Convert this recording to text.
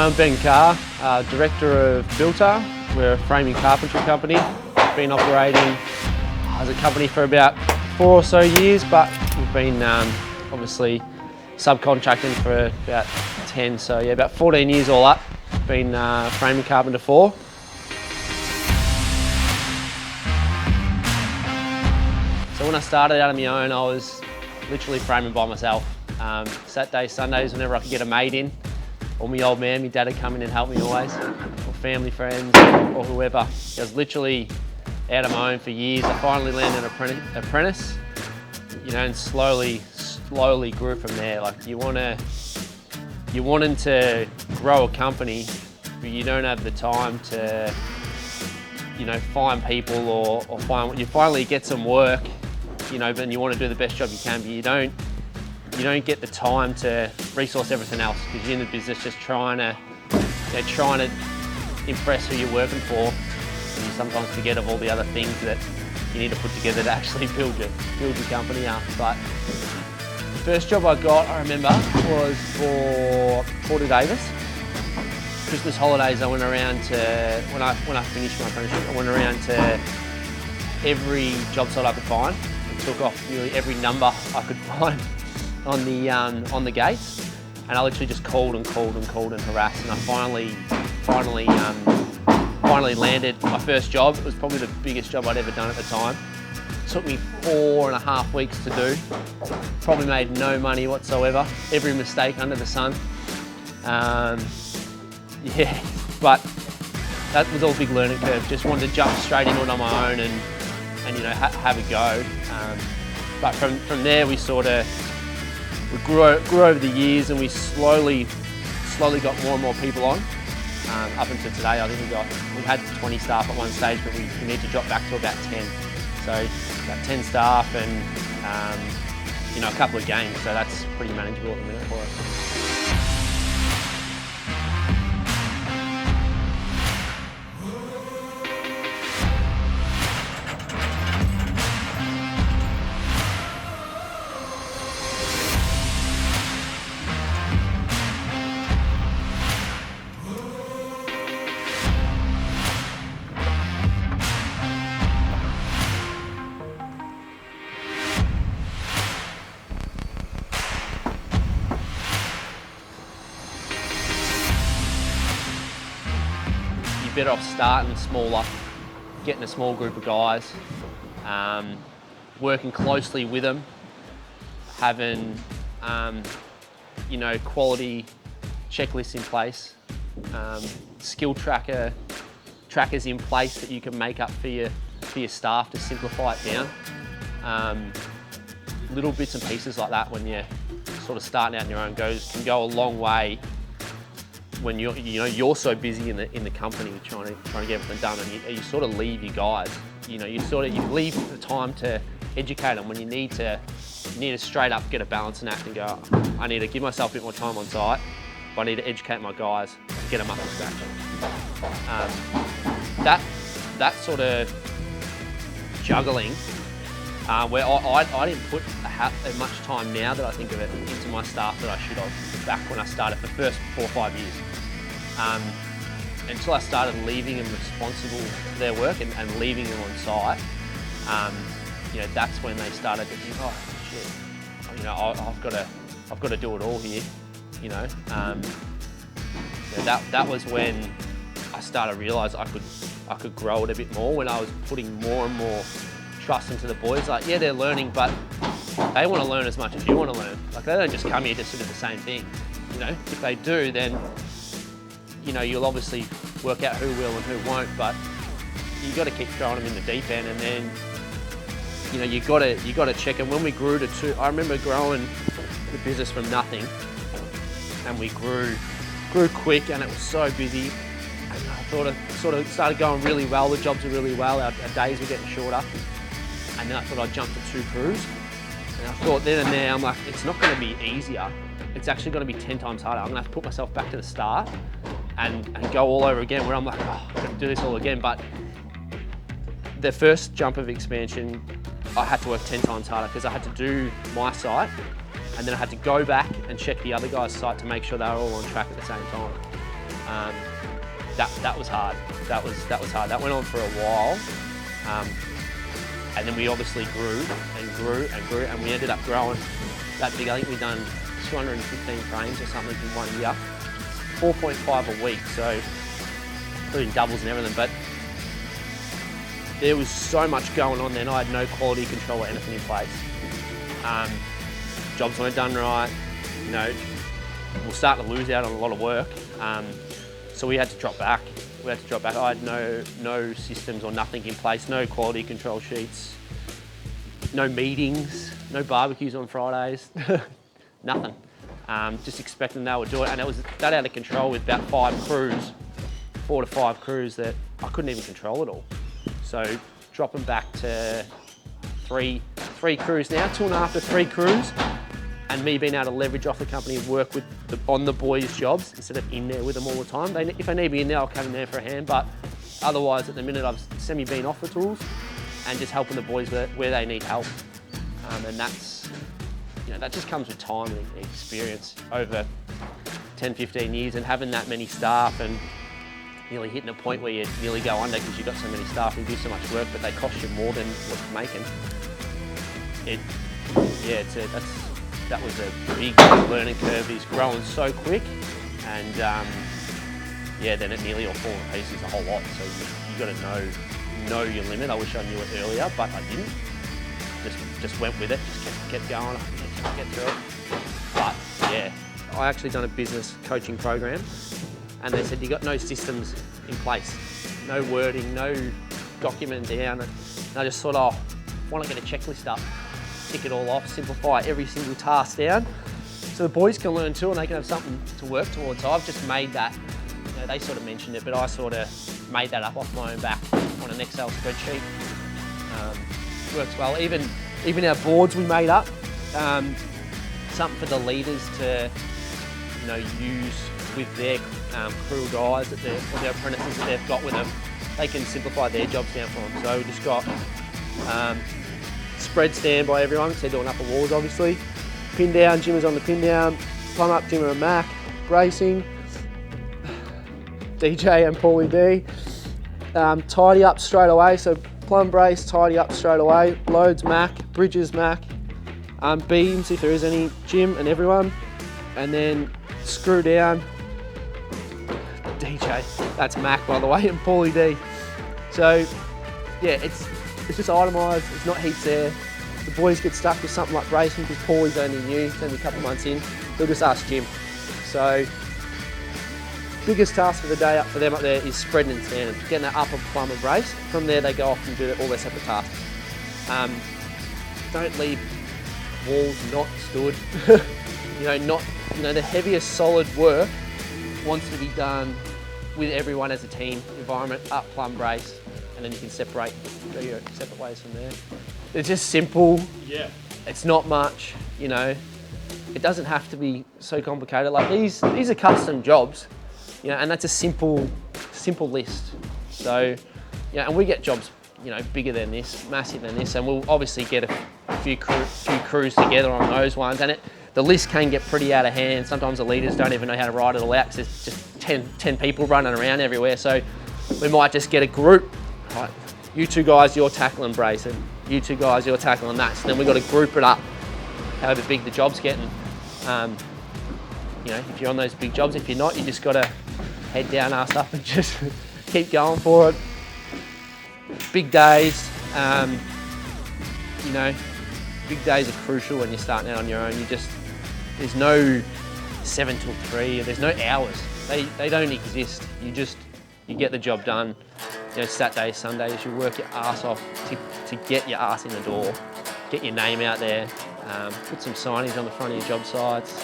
I'm Ben Carr, Director of Biltar. We're a framing carpentry company. Been operating as a company for about 4 or so years, but we've been obviously subcontracting for about 10, so yeah, about 14 years all up. Been framing carpenter for. So when I started out on my own, I was literally framing by myself. Saturdays, Sundays, whenever I could get a mate in, or my old man, my dad would come in and help me always, or family friends, or whoever. I was literally out on my own for years. I finally landed an apprentice, you know, and slowly grew from there. Like you're wanting to grow a company, but you don't have the time to, you know, find people or find. You finally get some work, you know, and you want to do the best job you can, but you don't get the time to resource everything else because you're in the business just trying to impress who you're working for, and you sometimes forget of all the other things that you need to put together to actually build your company up. But the first job I got, I remember, was for Porter Davis. Christmas holidays, I went around to, when I finished my apprenticeship, I went around to every job site I could find and took off nearly every number I could find on the gates, and I literally just called and harassed, and I finally landed my first job. It was probably the biggest job I'd ever done at the time. It took me 4.5 weeks to do. Probably made no money whatsoever. Every mistake under the sun. Yeah, but that was all a big learning curve. Just wanted to jump straight into it on my own and you know, have a go. But from there we grew over the years, and we slowly got more and more people on. Up until today, I think we had 20 staff at one stage, but we need to drop back to about 10. So about 10 staff and you know, a couple of games, so that's pretty manageable at the minute for us. You're better off starting smaller, getting a small group of guys, working closely with them, having you know, quality checklists in place, skill trackers in place that you can make up for your staff to simplify it down. Little bits and pieces like that when you're sort of starting out on your own can go a long way when you're so busy in the company trying to get everything done, and you sort of leave your guys. You know, you leave the time to educate them when you need to straight up get a balancing act and go, I need to give myself a bit more time on site, but I need to educate my guys to get them up to scratch. That sort of juggling, where I didn't put as much time now that I think of it into my staff that I should have back when I started the first 4 or 5 years. Until I started leaving them responsible for their work and leaving them on site, you know, that's when they started to think, oh shit, you know, I've got to do it all here, you know. You know, that was when I started to realise I could grow it a bit more, when I was putting more and more trust into the boys. Like, yeah, they're learning, but they want to learn as much as you want to learn. Like, they don't just come here to do the same thing. You know, if they do, then, you know, you'll obviously work out who will and who won't, but you got to keep throwing them in the deep end, and then, you know, you got to check. And when we grew to 2, I remember growing the business from nothing, and we grew quick, and it was so busy. And I thought it sort of started going really well. The jobs were really well. Our days were getting shorter, and then I thought I'd jump to 2 crews. And I thought then and there, I'm like, it's not going to be easier. It's actually going to be 10 times harder. I'm going to have to put myself back to the start and go all over again, where I'm like, oh, I've got to do this all again. But the first jump of expansion, I had to work 10 times harder because I had to do my site, and then I had to go back and check the other guy's site to make sure they were all on track at the same time. That was hard. That was hard. That went on for a while. And then we obviously grew and grew and grew, and we ended up growing that big. I think we've done 215 frames or something in 1 year. 4.5 a week, so including doubles and everything. But there was so much going on then. I had no quality control or anything in place. Jobs weren't done right. You know, we're starting to lose out on a lot of work. So we had to drop back. I had no systems or nothing in place, no quality control sheets, no meetings, no barbecues on Fridays, nothing. Just expecting they would do it, and it was that out of control with about 4 to 5 crews that I couldn't even control it all. So dropping back to three crews now, 2.5 to 3 crews, and me being able to leverage off the company and work with on the boys' jobs instead of in there with them all the time. If I need to be in there, I'll come in there for a hand, but otherwise at the minute I've been off the tools and just helping the boys where they need help. And that's, you know, that just comes with time and experience over 10, 15 years, and having that many staff and nearly hitting a point where you nearly go under because you've got so many staff and do so much work, but they cost you more than what you're making. That was a big learning curve. He's growing so quick, and then it nearly all falls to pieces a whole lot. So you got to know your limit. I wish I knew it earlier, but I didn't. Just went with it. Just kept going. Get through it. But yeah, I actually done a business coaching program, and they said you got no systems in place, no wording, no document down. And I just thought, oh, why not get a checklist up? Tick it all off, simplify every single task down, so the boys can learn too and they can have something to work towards. So I've just made that, you know, they sort of mentioned it, but I sort of made that up off my own back on an Excel spreadsheet. Works well. Even our boards we made up, something for the leaders to, you know, use with their crew guys or their apprentices that they've got with them. They can simplify their jobs down for them. So we just got spread stand by everyone, so they're doing upper walls obviously. Pin down, Jimmer's on the pin down. Plumb up, Jimmer and Mac. Bracing, DJ and Paulie D. Tidy up straight away, so plumb brace, tidy up straight away. Loads Mac, bridges Mac. Beams if there is any, Jim and everyone. And then screw down, DJ, that's Mac by the way, and Paulie D. So yeah, it's just itemised, it's not heaps there. The boys get stuck with something like bracing because Paulie's only new, he's only a couple of months in. They'll just ask Jim. So, biggest task of the day up for them up there is spreading and standing, getting that upper plumb and brace. From there they go off and do all their separate tasks. Don't leave walls not stood. The heaviest solid work wants to be done with everyone as a team environment, up plumb brace. And then you can go your separate ways from there. It's just simple. Yeah. It's not much, you know. It doesn't have to be so complicated. Like these are custom jobs, you know, and that's a simple list. So, yeah, and we get jobs, you know, bigger than this, massive than this, and we'll obviously get a few crews together on those ones. And the list can get pretty out of hand. Sometimes the leaders don't even know how to write it all out because there's just 10 people running around everywhere. So we might just get a group. Right, you two guys, you're tackling brace, and you two guys, you're tackling that. So then we've got to group it up, however big the job's getting. You know, if you're on those big jobs, if you're not, you just got to head down, ass up, and just keep going for it. Big days, you know, big days are crucial when you're starting out on your own. There's no 7 till 3, there's no hours. They don't exist. You get the job done. You know, Saturdays, Sundays, you work your ass off to get your ass in the door, get your name out there, put some signage on the front of your job sites.